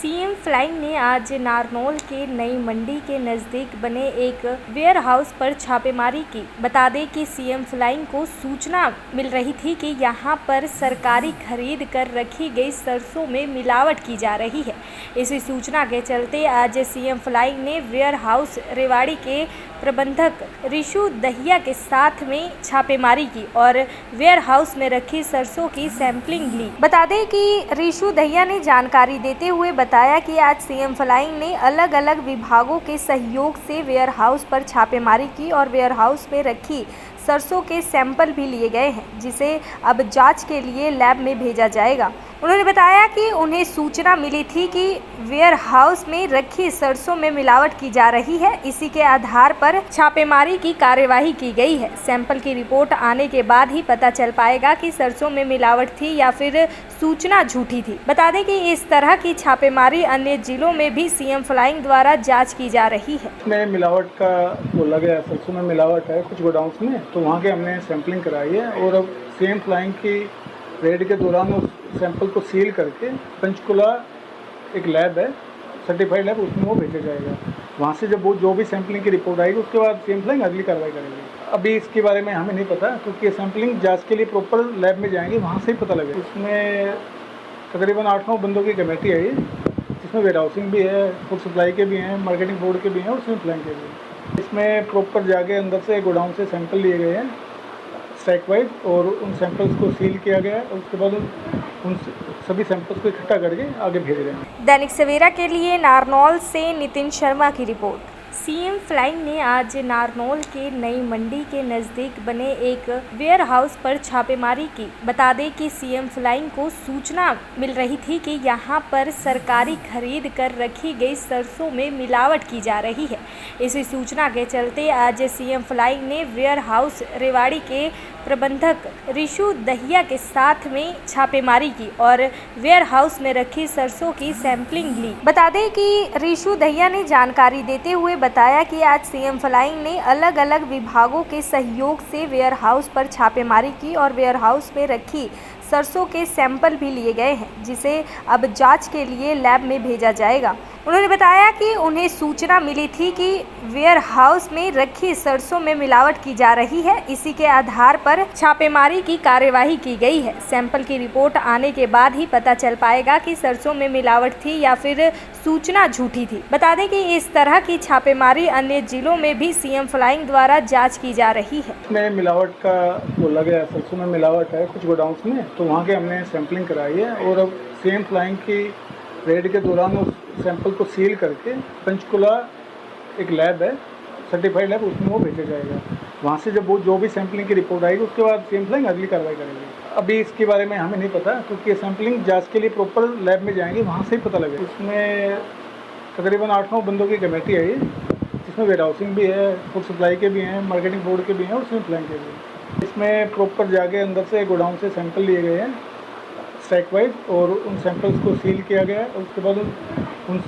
CM flying ने आज नारनौल के नई मंडी के नज़दीक बने एक वेयर हाउस पर छापेमारी की। बता दें कि सीएम फ्लाइंग को सूचना मिल रही थी कि यहां पर सरकारी खरीद कर रखी गई सरसों में मिलावट की जा रही है। इसी सूचना के चलते आज सीएम फ्लाइंग ने वेयर हाउस रेवाड़ी के प्रबंधक रिशु दहिया के साथ में छापेमारी की और वेयर हाउस में रखी सरसों की सैंपलिंग ली। बता दें कि रिशु दहिया ने जानकारी देते हुए बताया कि आज सीएम फ्लाइंग ने अलग अलग विभागों के सहयोग से वेयर हाउस पर छापेमारी की और वेयर हाउस में रखी सरसों के सैंपल भी लिए गए हैं, जिसे अब जांच के लिए लैब में भेजा जाएगा। उन्होंने बताया कि उन्हें सूचना मिली थी कि वेयर हाउस में रखी सरसों में मिलावट की जा रही है। इसी के आधार पर छापेमारी की कार्यवाही की गई है। सैंपल की रिपोर्ट आने के बाद ही पता चल पाएगा कि सरसों में मिलावट थी या फिर सूचना झूठी थी। बता दें कि इस तरह की छापेमारी अन्य जिलों में भी सीएम फ्लाइंग द्वारा जाँच की जा रही है। इसमें मिलावट का बोला गया, सरसों में मिलावट है कुछ गोडाउन्स में, तो वहाँ के हमने सैंपलिंग कराई है और अब सीएम फ्लाइंग की रेड के दौरान उस सैंपल को सील करके पंचकुला एक लैब है, सर्टिफाइड लैब, उसमें वो भेजा जाएगा। वहाँ से जब वो जो भी सैंपलिंग की रिपोर्ट आएगी उसके बाद सीएम फ्लाइंग अगली कार्रवाई करेगी। अभी इसके बारे में हमें नहीं पता, क्योंकि सैंपलिंग जांच के लिए प्रॉपर लैब में जाएंगे, वहाँ से ही पता लगेगा। इसमें तकरीबन 8-9 बंदों की कमेटी है, जिसमें वेयर हाउसिंग भी है, फूड सप्लाई के भी हैं, मार्केटिंग बोर्ड के भी हैं और सीएम फ्लाइंग के भी हैं। इसमें प्रॉपर जाके अंदर से गोडाउन से सैंपल लिए गए हैं स्टैक वाइज, और उन सैंपल्स को सील किया गया है और उसके बाद उन सभी सैंपल्स को इकट्ठा करके आगे भेज रहे हैं। दैनिक सवेरा के लिए नारनौल से नितिन शर्मा की रिपोर्ट। सीएम फ्लाइंग ने आज नारनौल के नई मंडी के नज़दीक बने एक वेयर हाउस पर छापेमारी की। बता दें कि सीएम फ्लाइंग को सूचना मिल रही थी कि यहां पर सरकारी खरीद कर रखी गई सरसों में मिलावट की जा रही है। इसी सूचना के चलते आज सीएम फ्लाइंग ने वेयर हाउस रेवाड़ी के प्रबंधक रिशु दहिया के साथ में छापेमारी की और वेयर हाउस में रखी सरसों की सैंपलिंग ली। बता दें कि रिशु दहिया ने जानकारी देते हुए बताया कि आज सीएम फ्लाइंग ने अलग अलग विभागों के सहयोग से वेयर हाउस पर छापेमारी की और वेयर हाउस में रखी सरसों के सैंपल भी लिए गए हैं, जिसे अब जांच के लिए लैब में भेजा जाएगा। उन्होंने बताया कि उन्हें सूचना मिली थी कि वेयर हाउस में रखी सरसों में मिलावट की जा रही है। इसी के आधार पर छापेमारी की कार्यवाही की गई है। सैंपल की रिपोर्ट आने के बाद ही पता चल पाएगा कि सरसों में मिलावट थी या फिर सूचना झूठी थी। बता दें कि इस तरह की छापेमारी अन्य जिलों में भी सीएम फ्लाइंग द्वारा जाँच की जा रही है। इसमें मिलावट का बोला गया, सरसों में मिलावट है कुछ गोडाउन्स में, तो वहाँ के हमने सैंपलिंग कराई है और अब सीएम फ्लाइंग की रेड के दौरान उस सैंपल को सील करके पंचकुला एक लैब है, सर्टिफाइड लैब, उसमें वो भेजा जाएगा। वहाँ से जब वो जो भी सैंपलिंग की रिपोर्ट आएगी उसके बाद सीएम फ्लाइंग अगली कार्रवाई करेगी। अभी इसके बारे में हमें नहीं पता, क्योंकि सैंपलिंग जांच के लिए प्रॉपर लैब में जाएंगे, वहाँ से ही पता लगेगा। इसमें तकरीबन 8-9 बंदों की कमेटी है, जिसमें वेयर हाउसिंग भी है, फूड सप्लाई के भी हैं, मार्केटिंग बोर्ड के भी हैं और सीएम फ्लाइंग के भी हैं। इसमें प्रॉपर जाके अंदर से गोडाउन से सैंपल लिए गए हैं स्टैक वाइज, और उन सैंपल्स को सील किया गया है और उसके बाद उन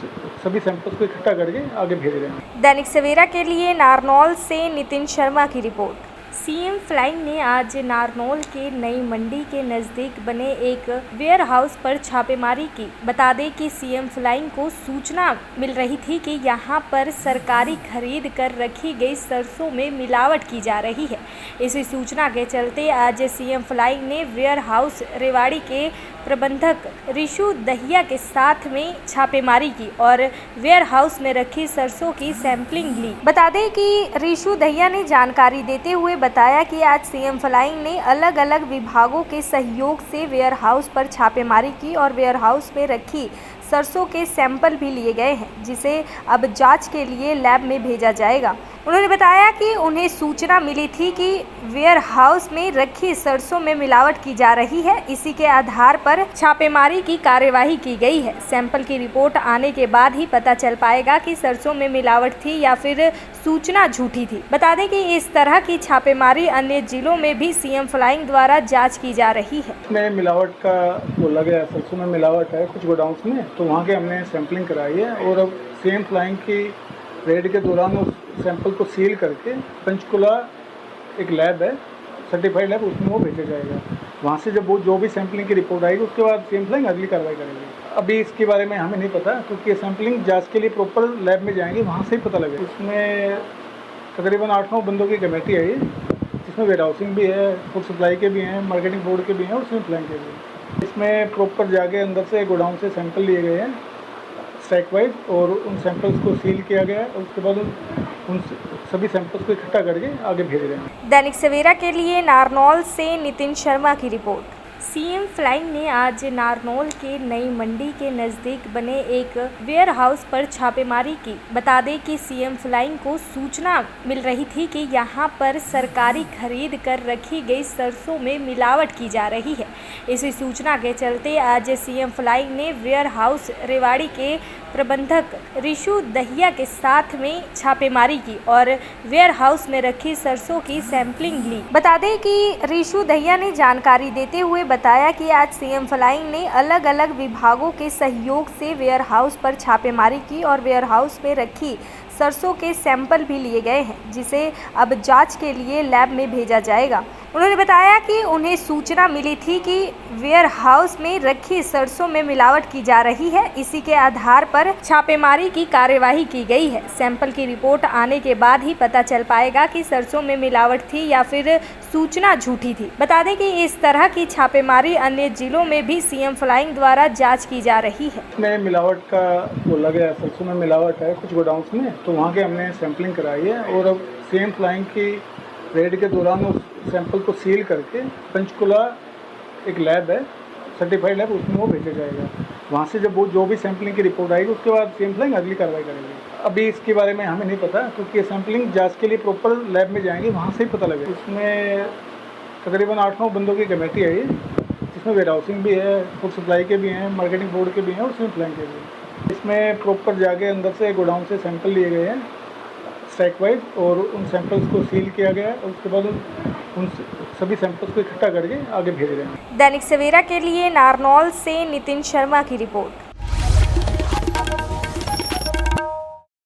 सभी सैंपल्स को इकट्ठा करके आगे भेज रहे हैं। दैनिक सवेरा के लिए नारनौल से नितिन शर्मा की रिपोर्ट। सीएम फ्लाइंग ने आज नारनौल के नई मंडी के नज़दीक बने एक वेयर हाउस पर छापेमारी की। बता दें कि सीएम फ्लाइंग को सूचना मिल रही थी कि यहां पर सरकारी खरीद कर रखी गई सरसों में मिलावट की जा रही है। इसी सूचना के चलते आज सीएम फ्लाइंग ने वेयर हाउस रेवाड़ी के प्रबंधक रिशु दहिया के साथ में छापेमारी की और वेयर हाउस में रखी सरसों की सैंपलिंग ली। बता दें कि रिशु दहिया ने जानकारी देते हुए बताया कि आज सीएम फ्लाइंग ने अलग अलग विभागों के सहयोग से वेयर हाउस पर छापेमारी की और वेयर हाउस में रखी सरसों के सैंपल भी लिए गए हैं, जिसे अब जांच के लिए लैब में भेजा जाएगा। उन्होंने बताया कि उन्हें सूचना मिली थी कि वेयर हाउस में रखी सरसों में मिलावट की जा रही है। इसी के आधार पर छापेमारी की कार्यवाही की गई है। सैंपल की रिपोर्ट आने के बाद ही पता चल पाएगा कि सरसों में मिलावट थी या फिर सूचना झूठी थी। बता दें कि इस तरह की छापेमारी अन्य जिलों में भी सीएम फ्लाइंग द्वारा जाँच की जा रही है। इसमें मिलावट का बोला गया, सरसों में मिलावट है कुछ गोडाउन्स में, तो वहाँ के हमने सैंपलिंग कराई है और अब सीएम फ्लाइंग की रेड के दौरान उस सैंपल को सील करके पंचकुला एक लैब है, सर्टिफाइड लैब, उसमें वो भेजा जाएगा। वहाँ से जब वो जो भी सैम्पलिंग की रिपोर्ट आएगी उसके बाद सीएम फ्लाइंग अगली कार्रवाई करेगी। अभी इसके बारे में हमें नहीं पता क्योंकि ये सैम्पलिंग जांच के लिए प्रॉपर लैब में जाएंगे, वहाँ से ही पता लगेगा। इसमें तकरीबन 8-9 बंदों की कमेटी है, जिसमें वेयर हाउसिंग भी है, फूड सप्लाई के भी हैं, मार्केटिंग बोर्ड के भी हैं और सीएम फ्लाइंग के भी हैं। इसमें प्रॉपर जाके अंदर से गोडाउन से सैंपल लिए गए हैं स्टैक वाइज और उन सैंपल्स को सील किया गया है और उसके बाद उन सभी सैंपल्स को इकट्ठा करके आगे भेज रहे हैं। दैनिक सवेरा के लिए नारनौल से नितिन शर्मा की रिपोर्ट। सीएम फ्लाइंग ने आज नारनौल के नई मंडी के नज़दीक बने एक वेयर हाउस पर छापेमारी की। बता दें कि सीएम फ्लाइंग को सूचना मिल रही थी कि यहां पर सरकारी खरीद कर रखी गई सरसों में मिलावट की जा रही है। इसी सूचना के चलते आज सीएम फ्लाइंग ने वेयर हाउस रेवाड़ी के प्रबंधक ऋषु दहिया के साथ में छापेमारी की और वेयर हाउस में रखी सरसों की सैंपलिंग ली। बता दें कि ऋषु दहिया ने जानकारी देते हुए बताया कि आज सीएम फ्लाइंग ने अलग अलग विभागों के सहयोग से वेयर हाउस पर छापेमारी की और वेयर हाउस में रखी सरसों के सैंपल भी लिए गए हैं, जिसे अब जांच के लिए लैब में भेजा जाएगा। उन्होंने बताया कि उन्हें सूचना मिली थी कि वेयर हाउस में रखी सरसों में मिलावट की जा रही है। इसी के आधार पर छापेमारी की कार्यवाही की गई है। सैंपल की रिपोर्ट आने के बाद ही पता चल पाएगा कि सरसों में मिलावट थी या फिर सूचना झूठी थी। बता दें कि इस तरह की छापेमारी अन्य जिलों में भी सीएम फ्लाइंग द्वारा जाँच की जा रही है। इसमें मिलावट का बोला गया, सरसों में मिलावट है कुछ गोडाउन्स में, तो वहाँ के हमने सैंपलिंग कराई है और अब सीएम फ्लाइंग की रेड के दौरान उस सैंपल को सील करके पंचकुला एक लैब है, सर्टिफाइड लैब, उसमें वो भेजा जाएगा। वहाँ से जब वो जो भी सैंपलिंग की रिपोर्ट आएगी उसके बाद सीएम फ्लाइंग अगली कार्रवाई करेगी। अभी इसके बारे में हमें नहीं पता क्योंकि ये सैंपलिंग जांच के लिए प्रॉपर लैब में जाएंगे, वहाँ से ही पता लगेगा। इसमें तकरीबन 8-9 बंदों की कमेटी है, जिसमें वेयर हाउसिंग भी है, फूड सप्लाई के भी हैं, मार्केटिंग बोर्ड के भी हैं और सीएम फ्लाइंग के भी हैं। इसमें प्रॉपर जाके अंदर से गोडाउन से सैंपल लिए गए हैं स्टैक वाइज और उन सैंपल्स को सील किया गया है और उसके बाद उन सभी सैंपल्स को इकट्ठा करके आगे भेज रहे हैं। दैनिक सवेरा के लिए नारनौल से नितिन शर्मा की रिपोर्ट।